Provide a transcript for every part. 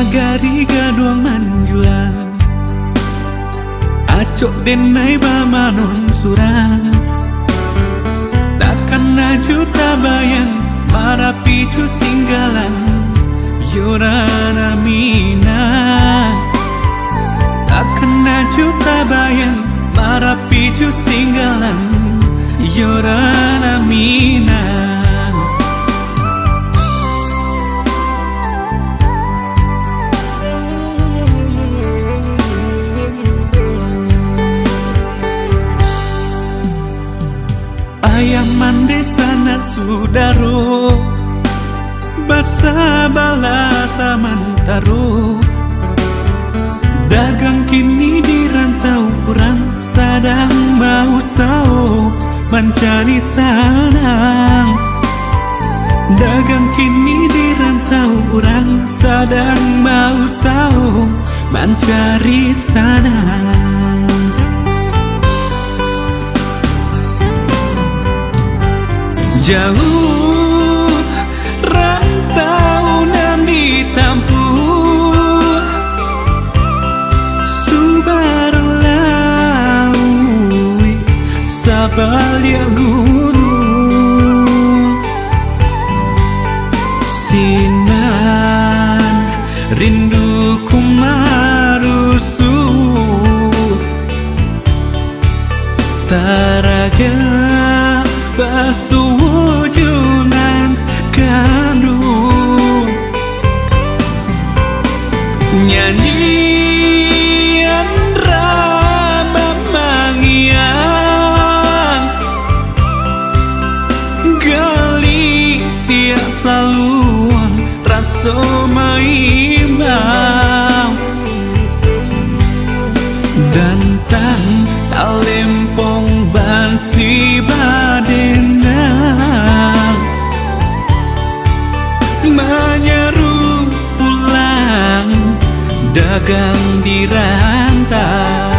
Magari gaduang manjulang acok denai bamanong surang takkan najuta bayang marapicu singgalan yorana mina takkan najuta bayang marapicu singgalan yorana mina. Ayam mande sanat sudaro basa balasa mantaro dagang kini di rantau orang sadang mau sao mencari sanang. Dagang kini di rantau orang sadang mau sao mencari sanang. Jauh rantau nan ditampuh subar laui sabalia gunung sinan rinduku marusu taraga basuwujunan kandung nyanyian rama mangiang gali tiap saluang raso maimbang dantang talempong bansi badenang menyeru pulang dagang di rantau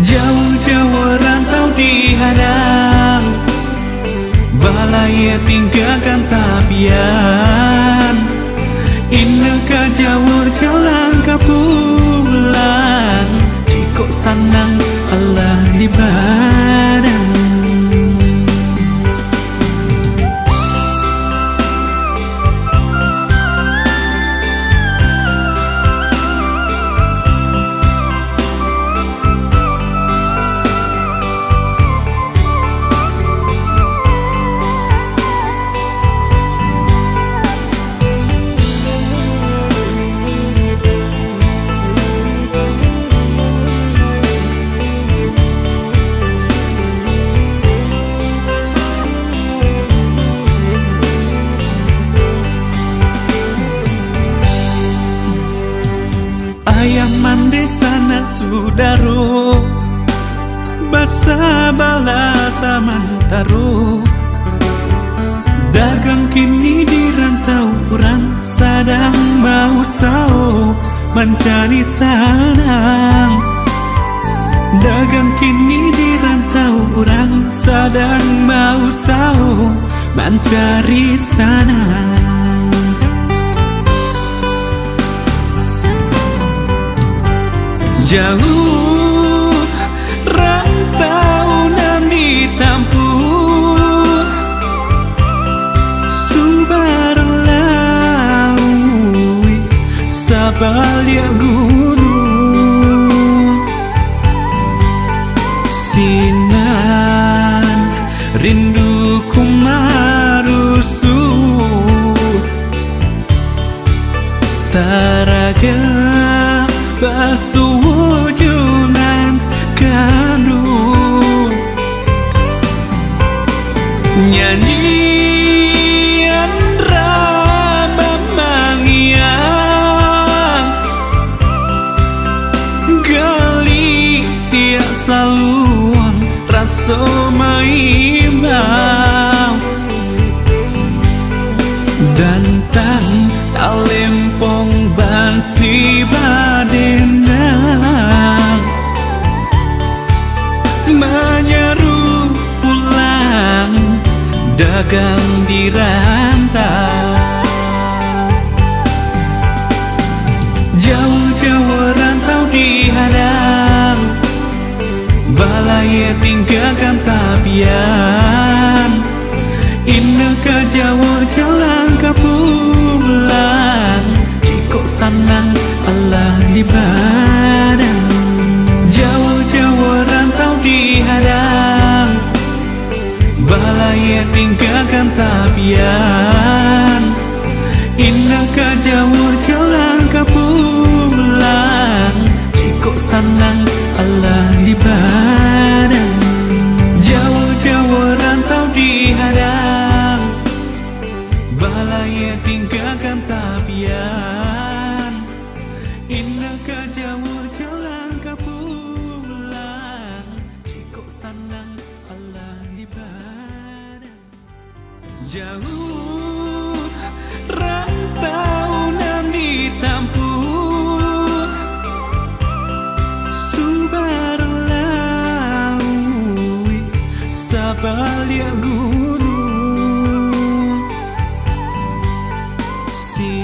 jauh-jauh rantau dihadang balai tinggalkan tapian inneka jauh jalan kapulang ciko sanang Allah di badan. Ayam mande sanat sudaro basa balasa mantaro dagang kini di rantau orang sadang mau sao mencari sanang. Dagang kini di rantau orang sadang mau sao mencari sanang. Jauh rantau nan ditampuh subar laui sabalia gunung sinan rinduku marusu taraga basuwujunan kandung nyanyian rama mangiang gali tiap saluang raso maimbang dantang talempong bansi badenang menyeru pulang dagang di rantau Balai tinggalkan tapian, indah ke Jawa jalan ke pulang, Ciko sanang Allah di badan. Jawa-Jawa rantau dihadang, balai tinggalkan tapian, indah ke Jawa jalan ke pulang, Ciko sanang Allah di badan. Jawa-Jawa rantau dihadang, balai tinggalkan tapian, indah ke Jawa jalan ke pulang, Ciko sanang Allah di badan. Jauh rantau nan ditampuh, Subaru laui sabalia gunung, si